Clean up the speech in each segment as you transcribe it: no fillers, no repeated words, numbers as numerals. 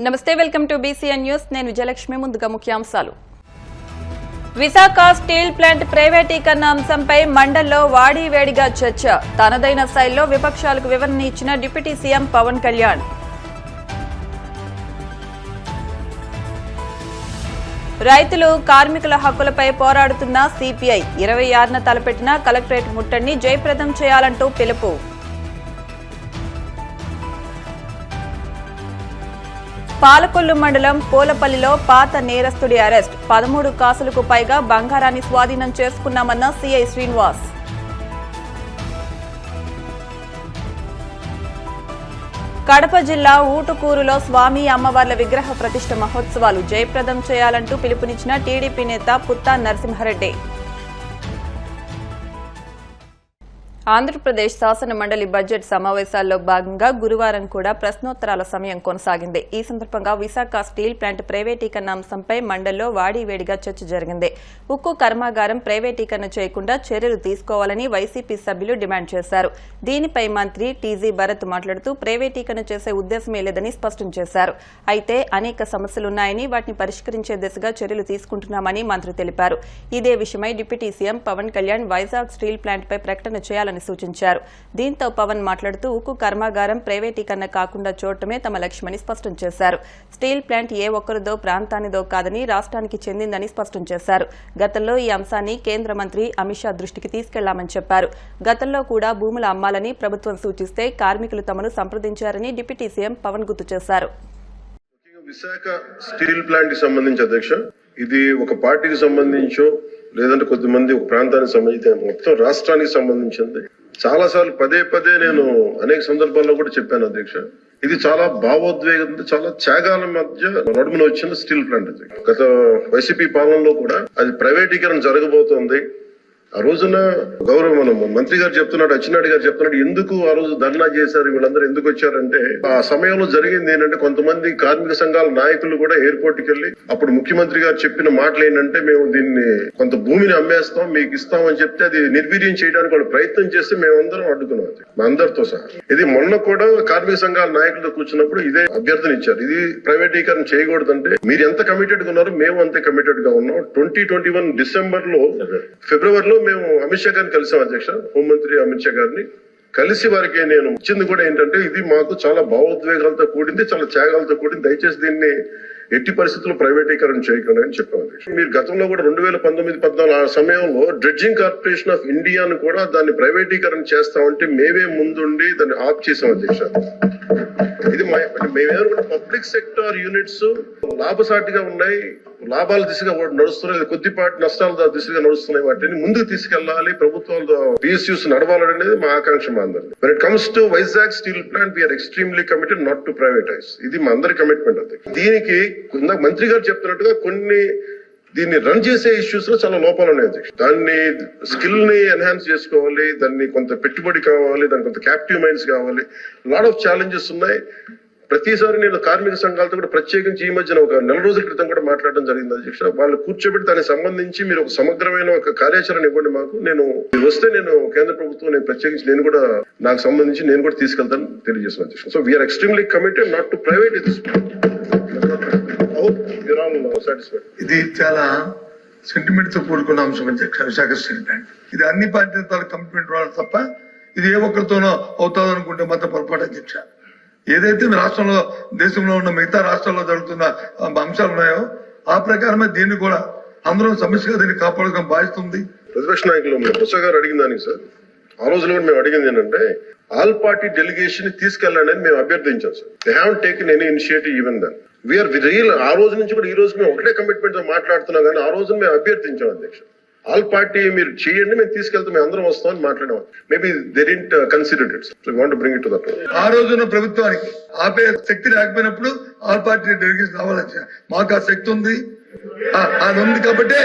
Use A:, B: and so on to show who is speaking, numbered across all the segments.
A: నమస్తే, welcome to BCN news. నేను విజయలక్ష్మి. ముందుగా ముఖ్యాంశాలు. విశాఖ స్టీల్ ప్లాంట్ ప్రైవేటీకరణ అంశంపై మండల్లో వాడివేడిగా చర్చ. తనదైన శైలిలో విపక్షాలకు వివరణ ఇచ్చిన డిప్యూటీ సీఎం పవన్ కళ్యాణ్. రైతులు కార్మికుల హక్కులపై పోరాడుతున్న సిపిఐ 26న తలపెట్టిన కలెక్టరేట్ ముట్టడిని జయప్రదం చేయాలంటూ పిలుపు. పాలకొల్లు మండలం పూలపల్లిలో పాత నేరస్తుడి అరెస్ట్. 13 కాసులకు పైగా బంగారాన్ని స్వాధీనం చేసుకున్నామన్న సిఐ శ్రీనివాస్. కడప జిల్లా ఊటుకూరులో స్వామి అమ్మవార్ల విగ్రహ ప్రతిష్ఠ మహోత్సవాలు జయప్రదం చేయాలంటూ పిలుపునిచ్చిన టీడీపీ నేత పుత్తా నరసింహారెడ్డి. ఆంధ్రప్రదేశ్ శాసన మండలి బడ్జెట్ సమావేశాల్లో భాగంగా గురువారం కూడా ప్రశ్నోత్తరాల సమయం కొనసాగింది. ఈ సందర్భంగా విశాఖ స్టీల్ ప్లాంట్ ప్రైవేటీకరణ అంశంపై మండల్లో వాడివేడిగా చర్చ జరిగింది. ఉక్కు కర్మాగారం ప్రైవేటీకరణ చేయకుండా చర్యలు తీసుకోవాలని వైసీపీ సభ్యులు డిమాండ్ చేశారు. దీనిపై మంత్రి టీజీ భరత్ మాట్లాడుతూ ప్రైవేటీకరణ చేసే ఉద్దేశమే లేదని స్పష్టం చేశారు. అయితే అనేక సమస్యలున్నాయని వాటిని పరిష్కరించే దిశగా చర్యలు తీసుకుంటున్నామని మంత్రి తెలిపారు. ఇదే విషయమై deputy CM Pawan Kalyan Vizag steel ప్లాంట్పై ప్రకటన చేయాలని సూచించారు. దీంతో పవన్ మాట్లాడుతూ ఉక్కు కర్మాగారం ప్రైవేటీకరణ కాకుండా చూడటమే తమ లక్ష్యమని స్పష్టం చేశారు. స్టీల్ ప్లాంట్ ఏ ఒక్కరిదో ప్రాంతానిదో కాదని రాష్ట్రానికి చెందిందని స్పష్టం చేశారు. గతంలో ఈ అంశాన్ని కేంద్ర మంత్రి అమిత్ షా దృష్టికి తీసుకెళ్లామని చెప్పారు. గతంలో కూడా భూములు అమ్మాలని ప్రభుత్వం సూచిస్తే కార్మికులు తమను సంప్రదించారని డిప్యూటీ సీఎం పవన్ గుర్తు చేశారు.
B: విశాఖ స్టీల్ ప్లాంట్ కి సంబంధించి అధ్యక్ష, ఇది ఒక పార్టీకి సంబంధించో లేదంటే కొద్దిమంది ఒక ప్రాంతానికి సంబంధించి మొత్తం రాష్ట్రానికి సంబంధించింది. చాలా సార్లు పదే నేను అనేక సందర్భాల్లో కూడా చెప్పాను అధ్యక్ష. ఇది చాలా భావోద్వేగంతో చాలా త్యాగాల మధ్య నడుమున వచ్చిన స్టీల్ ప్లాంట్ అధ్యక్ష. గత వైసీపీ పాలనలో కూడా అది ప్రైవేటీకరణ జరగబోతోంది. ఆ రోజున గౌరవ మంత్రి గారు చెప్తున్నాడు, అచ్చెన్నాయుడు గారు చెప్తున్నాడు, ఎందుకు ఆ రోజు ధర్నా చేశారు, వీళ్ళందరూ ఎందుకు వచ్చారంటే ఆ సమయంలో జరిగింది ఏంటంటే కొంతమంది కార్మిక సంఘాల నాయకులు కూడా ఎయిర్పోర్ట్ కి వెళ్లి అప్పుడు ముఖ్యమంత్రి గారు చెప్పిన మాటలు ఏంటంటే మేము దీన్ని కొంత భూమిని అమ్మేస్తాం మీకు ఇస్తాం అని చెప్తే అది నిర్వీర్యం చేయడానికి వాళ్ళు ప్రయత్నం చేస్తే మేమందరం అడ్డుకున్నాం. మా అందరితో సహా ఇది మొన్న కూడా కార్మిక సంఘాల నాయకులతో కూర్చున్నప్పుడు ఇదే అభ్యర్థన ఇచ్చారు. ఇది ప్రైవేటీకరణ చేయకూడదంటే మీరు ఎంత కమిటెడ్ గా ఉన్నారో మేము అంతే కమిటెడ్ గా ఉన్నాం. 2021 డిసెంబర్ లో ఫిబ్రవరిలో మేము అమిత్ షా గారిని కలిసాం అధ్యక్ష. హోంమంత్రి అమిత్ షా గారిని కలిసి వారికి నేను ఇచ్చింది కూడా ఏంటంటే ఇది మాకు చాలా భావోద్వేగాలతో కూడింది, చాలా త్యాగాలతో కూడింది, దయచేసి దీన్ని ఎట్టి పరిస్థితుల్లో ప్రైవేటీకరణ చేయకుండా అని చెప్పాం అధ్యక్ష. మీరు గతంలో కూడా 2019-14 ఆ సమయంలో డ్రెడ్జింగ్ కార్పొరేషన్ ఆఫ్ ఇండియాను కూడా దాన్ని ప్రైవేటీకరణ చేస్తామంటే మేమే ముందుండి దాన్ని ఆఫ్ చేసాం అధ్యక్ష. ఇది మేమేమో కూడా పబ్లిక్ సెక్టార్ యూనిట్స్ లాభసాటిగా ఉన్నాయి, లాభాల దిశగా నడుస్తున్నాయి, కొద్దిపాటి నష్టాల దిశగా నడుస్తున్నాయి, వాటిని ముందుకు తీసుకెళ్లాలి, ప్రభుత్వాలు PSUs నడవాలనేది మా ఆకాంక్ష మా అందరిది. When it comes to Vizag steel plant we're extremely committed not to privatize. ఇది మా అందరి కమిట్మెంట్. అది దీనికి మంత్రి గారు చెప్తున్నట్టుగా దీన్ని రన్ చేసే ఇష్యూస్ లో చాలా లోపాలు ఉన్నాయి అధ్యక్ష. దాన్ని స్కిల్ ని ఎన్హాన్స్ చేసుకోవాలి, దాన్ని కొంత పెట్టుబడి కావాలి, దానికి కొంత క్యాప్టివ్ మైండ్స్ కావాలి, లాట్ ఆఫ్ ఛాలెంజెస్ ఉన్నాయి. ప్రతిసారి నేను కార్మిక సంఘాలతో కూడా ప్రత్యేకించి ఈ మధ్యన ఒక 4 రోజుల క్రితం కూడా మాట్లాడడం జరిగింది అధ్యక్ష. వాళ్ళు కూర్చోబెట్టి దానికి సంబంధించి మీరు ఒక సమగ్రమైన ఒక కార్యాచరణ ఇవ్వండి మాకు. నేను వస్తే నేను కేంద్ర ప్రభుత్వం ప్రత్యేకించి నేను కూడా నాకు సంబంధించి నేను కూడా తీసుకెళ్తాను తెలియజేస్తాను అధ్యక్ష. So we're extremely committed not to private this.
C: ఇది చాలా సెంటిమెంట్ తో కూడుకున్న అంశం అధ్యక్ష. విశాఖ స్టీల్ ప్లాంట్ ఇది అన్ని పార్టీలతో కమిట్మెంట్ రావాలి తప్ప ఇది ఏ ఒక్కరితోనో అవుతాదో అనుకుంటే మాత్రం పొరపాటు అధ్యక్ష. ఏదైతే రాష్ట్రంలో దేశంలో ఉన్న మిగతా రాష్ట్రాల్లో జరుగుతున్న అంశాలు ఉన్నాయో ఆ ప్రకారమే దీన్ని కూడా అందరం సమస్యగా దీన్ని కాపాడుకోవడం భావిస్తుంది.
B: ప్రతిపక్ష నాయకులు ప్రసాద్ గారు అడిగిన దానికి సార్ ఆ రోజులో మేము అడిగింది ఏంటంటే ఆల్ పార్టీ డెలిగేషన్ తీసుకెళ్ళండి అని మేము అభ్యర్థించాం sir. They haven't taken any initiative even then. We are real ఆ రోజు నుంచి కూడా ఈ రోజు మేము ఒకటే కమిట్మెంట్ తో మాట్లాడుతున్నాం కానీ ఆ రోజు మేము అభ్యర్థించాం అధ్యక్ష. ఆల్ పార్టీ మీరు చేయండి, మేము తీసుకెళ్తాం, మేము అందరం వస్తామని మాట్లాడాం. Maybe they didn't consider it. So we want to bring it to that.
C: ఆ రోజున ప్రభుత్వానికి ఆపే శక్తి లేకపోయినప్పుడు ఆల్ పార్టీ డెలిగేషన్ రావాలని మాకు ఆ శక్తి ఉంది, అది ఉంది కాబట్టి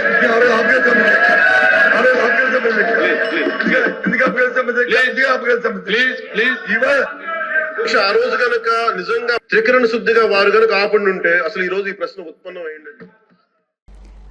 B: ఆ రోజు కనుక నిజంగా త్రికరణ శుద్ధిగా వారు కనుక ఆపండి ఉంటే అసలు ఈ రోజు ఈ ప్రశ్న ఉత్పన్నం అయ్యింది.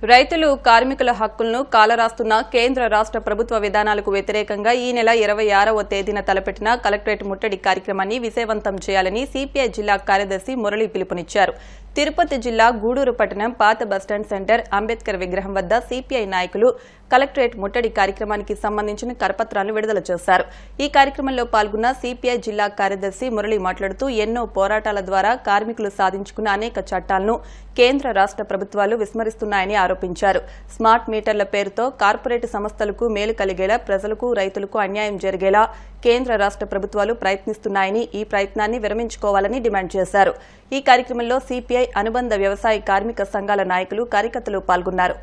A: రైతులు కార్మికుల హక్కులను కాలరాస్తున్న కేంద్ర రాష్ట్ర ప్రభుత్వ విధానాలకు వ్యతిరేకంగా ఈ నెల 26వ తేదీన తలపెట్టిన కలెక్టరేట్ ముట్టడి కార్యక్రమాన్ని విజయవంతం చేయాలని సిపిఐ జిల్లా కార్యదర్శి మురళి పిలుపునిచ్చారు. తిరుపతి జిల్లా గూడూరు పట్టణం పాత బస్టాండ్ సెంటర్ అంబేద్కర్ విగ్రహం వద్ద సిపిఐ నాయకులు కలెక్టరేట్ ముట్టడి కార్యక్రమానికి సంబంధించిన కరపత్రాలను విడుదల చేశారు. ఈ కార్యక్రమంలో పాల్గొన్న సిపిఐ జిల్లా కార్యదర్శి మురళి మాట్లాడుతూ ఎన్నో పోరాటాల ద్వారా కార్మికులు సాధించుకున్న అనేక చట్టాలను కేంద్ర రాష్ట్ర ప్రభుత్వాలు విస్మరిస్తున్నాయని ఆరోపించారు. స్మార్ట్ మీటర్ల పేరుతో కార్పొరేట్ సంస్థలకు మేలు కలిగేలా ప్రజలకు రైతులకు అన్యాయం జరిగేలా కేంద్ర రాష్ట్ర ప్రభుత్వాలు ప్రయత్నిస్తున్నాయని ఈ ప్రయత్నాన్ని విరమించుకోవాలని డిమాండ్ చేశారు. ఈ కార్యక్రమంలో సిపిఐ అనుబంధ వ్యవసాయ కార్మిక సంఘాల నాయకులు కార్యకర్తలు పాల్గొన్నారు.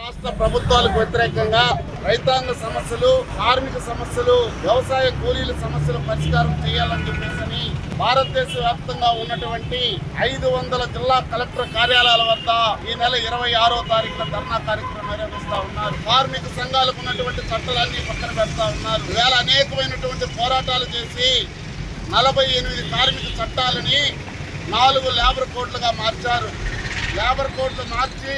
D: రాష్ట్ర ప్రభుత్వాలకు వ్యతిరేకంగా రైతాంగ సమస్యలు, కార్మిక సమస్యలు, వ్యవసాయ కూలీల సమస్యలు పరిష్కారం చేయాలని చెప్పేసి భారతదేశ వ్యాప్తంగా ఉన్నటువంటి 500 జిల్లా కలెక్టర్ కార్యాలయాల వద్ద ఈ నెల 26వ తారీఖున ధర్నా కార్యక్రమం నిర్వహిస్తా ఉన్నారు. కార్మిక సంఘాలకు ఉన్నటువంటి చట్టాలన్నీ పక్కన పెడతా ఉన్నారు. ఇవాళ అనేకమైనటువంటి పోరాటాలు చేసి 48 కార్మిక చట్టాలని 4 లేబర్ కోడ్లుగా మార్చారు. లేబర్ కోడ్లు మార్చి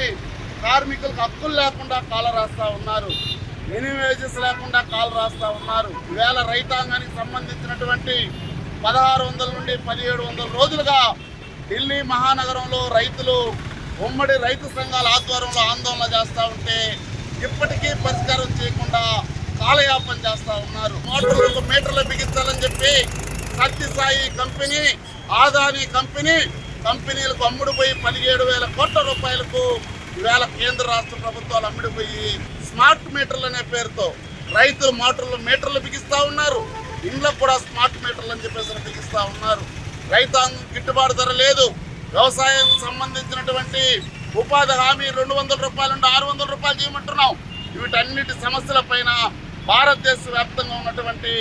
D: కార్మికులకు హక్కులు లేకుండా కాల రాస్తా ఉన్నారు. మినిమం వేజెస్ లేకుండా కాల రాస్తా ఉన్నారు. ఈవేళ రైతాంగానికి సంబంధించినటువంటి 1600 నుండి 1700 రోజులుగా ఢిల్లీ మహానగరంలో రైతులు ఉమ్మడి రైతు సంఘాల ఆధ్వర్యంలో ఆందోళన చేస్తూ ఉంటే ఇప్పటికీ పరిష్కారం చేయకుండా కాలయాపన చేస్తూ ఉన్నారు. మోటార్లకు మీటర్లు బిగించాలని చెప్పి సత్యసాయి కంపెనీ, ఆదాని కంపెనీలకు అమ్ముడుపోయి 17,000 కోట్ల రూపాయలకు ఈవేళ కేంద్ర రాష్ట్ర ప్రభుత్వాలు అమ్ముడిపోయి స్మార్ట్ మీటర్లు అనే పేరుతో రైతులు మోటార్లు మీటర్లు బిగిస్తూ ఉన్నారు. ఇండ్లకు కూడా స్మార్ట్ మీటర్లు అని చెప్పేసి బిగిస్తూ ఉన్నారు. రైతాంగం గిట్టుబాటు ధర లేదు. వ్యవసాయానికి సంబంధించినటువంటి ఉపాధి హామీ 200 రూపాయల నుండి 600 రూపాయలు చేయమంటున్నాం. వీటన్నిటి సమస్యల పైన భారతదేశ వ్యాప్తంగా ఉన్నటువంటి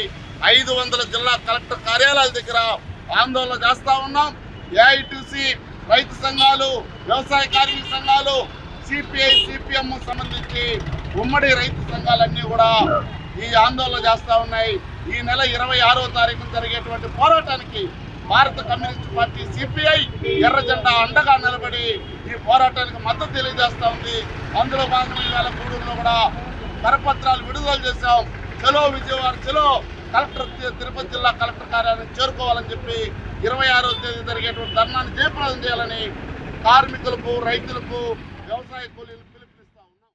D: 500 జిల్లా కలెక్టర్ కార్యాలయాల దగ్గర ఆందోళన చేస్తూ ఉన్నాం. ఏఐటీసీ రైతు సంఘాలు, వ్యవసాయ కార్మిక సంఘాలు, సిపిఐ, సిపిఎం సంబంధించి ఉమ్మడి రైతు సంఘాలన్నీ కూడా ఈ ఆందోళన చేస్తూ ఉన్నాయి. ఈ నెల 26వ తారీఖున జరిగేటువంటి పోరాటానికి భారత కమ్యూనిస్ట్ పార్టీ సిపిఐ ఎర్ర జెండా అండగా నిలబడి ఈ పోరాటానికి మద్దతు తెలియజేస్తూ ఉంది. అందులో భాగంగా ఈవేళ గూడూరులో కూడా కరపత్రాలు విడుదల చేశాం. చలో విజయవాడ, చలో కలెక్టర్ తిరుపతి జిల్లా కలెక్టర్ కార్యాలయానికి చేరుకోవాలని చెప్పి 26వ తేదీ జరిగేటువంటి ధర్నాన్ని జయప్రదం చేయాలని కార్మికులకు, రైతులకు, వ్యవసాయ కూలీలకు పిలుపునిస్తా ఉన్నాం.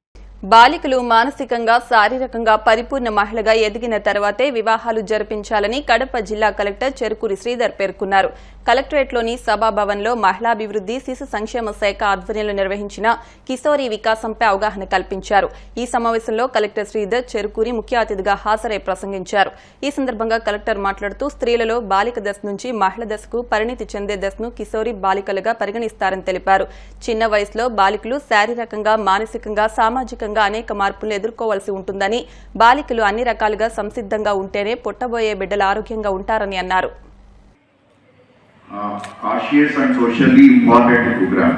A: బాలికలు మానసికంగా, శారీరకంగా పరిపూర్ణ మహిళగా ఎదిగిన తర్వాతే వివాహాలు జరిపించాలని కడప జిల్లా కలెక్టర్ చెరుకూరి శ్రీధర్ పేర్కొన్నారు. కలెక్టరేట్లోని సభాభవన్లో మహిళాభివృద్ది, శిశు సంక్షేమ శాఖ ఆధ్వర్యంలో నిర్వహించిన కిశోరీ వికాసంపై అవగాహన కల్పించారు. ఈ సమావేశంలో కలెక్టర్ శ్రీధర్ చెరుకూరి ముఖ్య అతిథిగా హాజరై ప్రసంగించారు. ఈ సందర్భంగా కలెక్టర్ మాట్లాడుతూ స్త్రీలలో బాలిక దశ నుంచి మహిళ దశకు పరిణితి చెందే దశను కిశోరీ బాలికలుగా పరిగణిస్తారని తెలిపారు. చిన్న వయసులో బాలికలు శారీరకంగా, మానసికంగా, సామాజికంగా అనేక మార్పులను ఎదుర్కోవాల్సి ఉంటుందని, బాలికలు అన్ని రకాలుగా సంసిద్ధంగా ఉంటేనే పుట్టబోయే బిడ్డలు ఆరోగ్యంగా ఉంటారని అన్నారు.
E: Cautious and socially important program.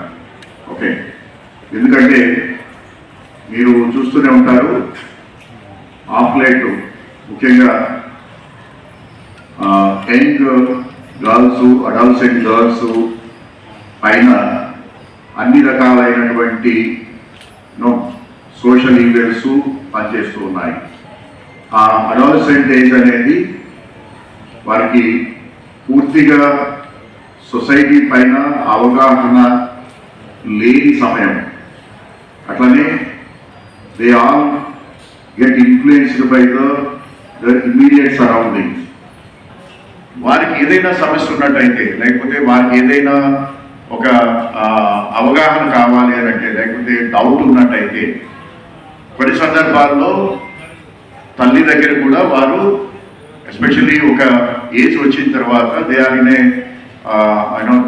E: Okay, ఎందుకంటే మీరు చూస్తూనే ఉంటారు ఆఫ్లైట్ ముఖ్యంగా యంగ్ గర్ల్స్, అడల్సెంట్ గర్ల్స్ పైన అన్ని రకాలైనటువంటి సోషల్ ఈవెంట్స్ పనిచేస్తూ ఉన్నాయి. ఆ అడల్సెంట్ ఏజ్ అనేది వారికి పూర్తిగా సొసైటీ పైన అవగాహన లేని సమయం. అట్లనే they all get influenced by the immediate surroundings. వారికి ఏదైనా సమస్య ఉన్నట్టయితే, లేకపోతే వారికి ఏదైనా ఒక అవగాహన కావాలి అని అంటే, లేకపోతే డౌట్ ఉన్నట్టయితే కొన్ని సందర్భాల్లో తల్లి దగ్గర కూడా వారు ఎస్పెషల్లీ ఒక ఏజ్ వచ్చిన తర్వాత they are in a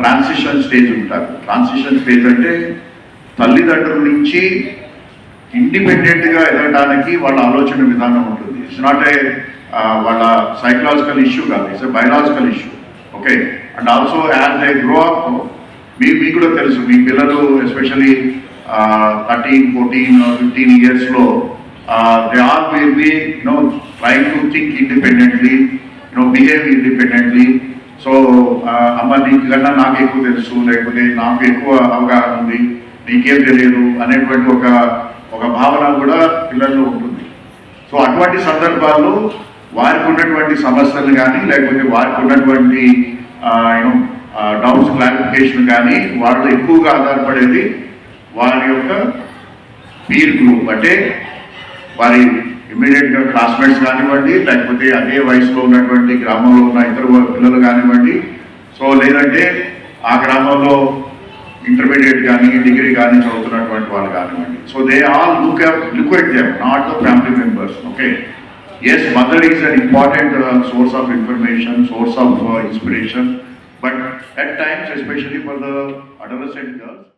E: transition stage ఉంటారు. ట్రాన్సిషన్ స్టేజ్ అంటే తల్లిదండ్రుల నుంచి ఇండిపెండెంట్గా ఎదగడానికి వాళ్ళ ఆలోచన విధానం ఉంటుంది. ఇట్స్ నాట్ ఏ వాళ్ళ సైకలాజికల్ ఇష్యూ కాదు, it's a biological issue. Okay, and also as they grow up, మీకు కూడా తెలుసు, మీ పిల్లలు ఎస్పెషల్లీ 13, 14, 15 yearsలో they all will be trying to think independently, behave independently. So అమ్మ నీకన్నా నాకు ఎక్కువ తెలుసు, లేకపోతే నాకు ఎక్కువ అవగాహన ఉంది, నీకేం తెలియదు అనేటువంటి ఒక భావన కూడా పిల్లల్లో ఉంటుంది. సో అటువంటి సందర్భాల్లో వారికి ఉన్నటువంటి సమస్యలు కానీ లేకపోతే వారికి ఉన్నటువంటి డౌట్స్ క్లారిఫికేషన్ కానీ వాళ్ళు ఎక్కువగా ఆధారపడేది వారి యొక్క పీర్ గ్రూప్, అంటే వారి ఇమ్మీడియట్గా క్లాస్మేట్స్ కానివ్వండి, లేకపోతే అదే వయసులో ఉన్నటువంటి గ్రామంలో ఉన్న ఇతర పిల్లలు కానివ్వండి, సో లేదంటే ఆ గ్రామంలో ఇంటర్మీడియట్ కానీ డిగ్రీ కానీ చదువుతున్నటువంటి వాళ్ళు కానివ్వండి. So they all look at them, not the family members. Okay, yes, mother is an important source of information, source of inspiration, but at times especially for the adolescent girls.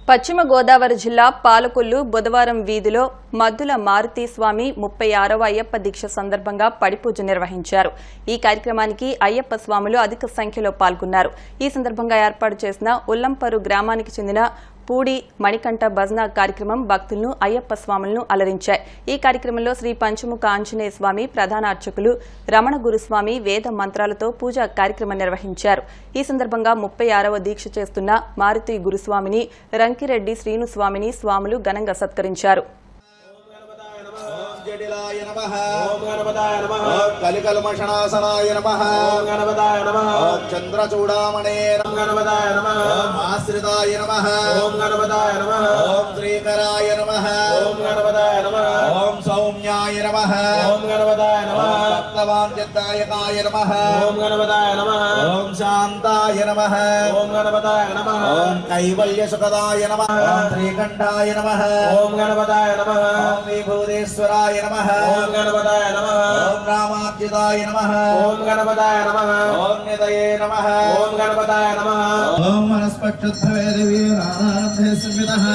A: పశ్చిమ గోదావరి జిల్లా పాలకొల్లు బుధవారం వీధిలో మద్దుల మారుతి స్వామి 36వ అయ్యప్ప దీక్ష సందర్భంగా పడిపూజ నిర్వహించారు. ఈ కార్యక్రమానికి అయ్యప్ప స్వాములు అధిక సంఖ్యలో పాల్గొన్నారు. ఈ సందర్భంగా ఏర్పాటు చేసిన ఉల్లంపరు గ్రామానికి చెందిన పూడి మణికంఠ భజన కార్యక్రమం భక్తులను అయ్యప్ప స్వాములను అలరించాయి. ఈ కార్యక్రమంలో శ్రీ పంచముఖ ఆంజనేయ స్వామి, ప్రధాన అర్చకులు రమణ గురుస్వామి వేద మంత్రాలతో పూజా కార్యక్రమం నిర్వహించారు. ఈ సందర్భంగా 36వ దీక్ష చేస్తున్న మారుతి గురుస్వామిని, రంకిరెడ్డి శ్రీనుస్వామిని స్వాములు ఘనంగా సత్కరించారు.
F: జడిలాయ నమః ఓం గణపతాయ నమః కలికల్మషణాసనాయ నమః ఓం గణపతాయ నమః చంద్రచూడామణే ఓం గణపతాయ నమః ఆశ్రితాయ నమః ఓం గణపతాయ నమః ఓం శ్రీకరాయ నమః ఓం గణపతాయ నమః ఓం సౌమ్యాయ నమః ఓం గణపతాయ నమః భక్తవాంఛితాయకాయ నమః ఓం గణపతాయ నమః ఓం శాంతాయ నమః ఓం గణపతాయ నమః ఓం కైవల్యసుఖదాయ నమః ఓం శ్రీకంఠాయ నమః ఓం గణపతాయ నమః ఓం విభూదేశ్వరాయ నమః ఓం గణపతాయ నమః ఓం రామార్జితాయ నమః ఓం గణపతాయ నమః ఓం నిదయే నమః ఓం గణపతాయ నమః ఓం మనస్పక్షుద్ధవే దేవీనానాందే సంవిదః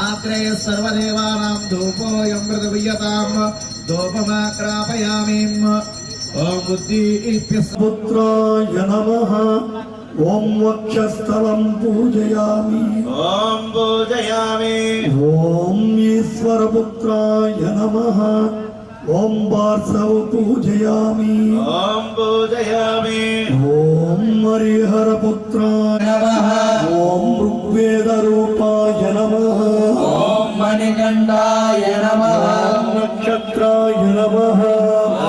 F: ఆగ్రేయ సర్వదేవానాం ధూపోయం మృదువియతాం ధూపమాగ్రాపయామి. ఓం బుద్ధిపుత్రాయ నమః ఓం వక్షస్థలం పూజయామి ఓం పూజయామి. ఓం ఈశ్వరపుత్రాయ నమః ఓం వార్సవ పూజయామి ఓం పూజయామి. ఓం హరిహరపుత్రాయ నమః ఓం ఋగ్వేదరూపాయ నమః ఓం మణికంఠాయ నమః ఓం నక్షత్రాయ నమః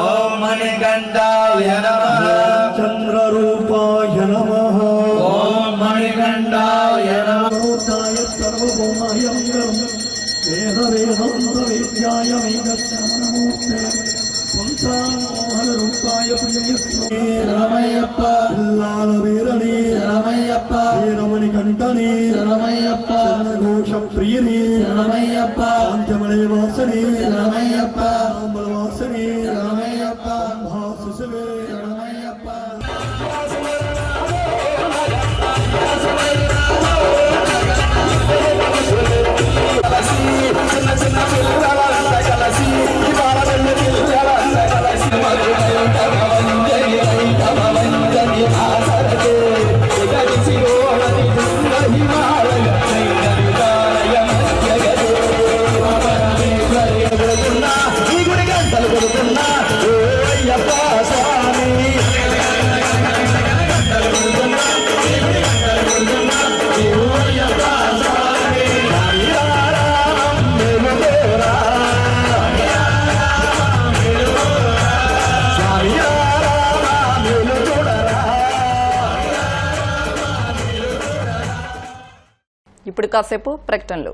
F: ఓం మణికంఠాయ నమః చంద్రరూపాయ నమః ఓం మణికంఠాయ నమః సర్వభౌమాయ మంగళం వేద వేదాంత వేద్యాయ వేదశ్రవణమూర్తే పుంసామోహనరూపాయ పుణ్యస్వామి రమయ్యప్ప పిల్లాల వీరణి రమయ్యప్ప వీరమణి కంఠని రమయ్యప్ప ఘోష ప్రియని రమయ్యప్ప పంచమణి వాసని రమయ్యప్ప వాసని రమయ్యప్ప భాసుసవే రమయ్యప్ప.
A: ఇప్పుడు కాసేపు ప్రకటనలు.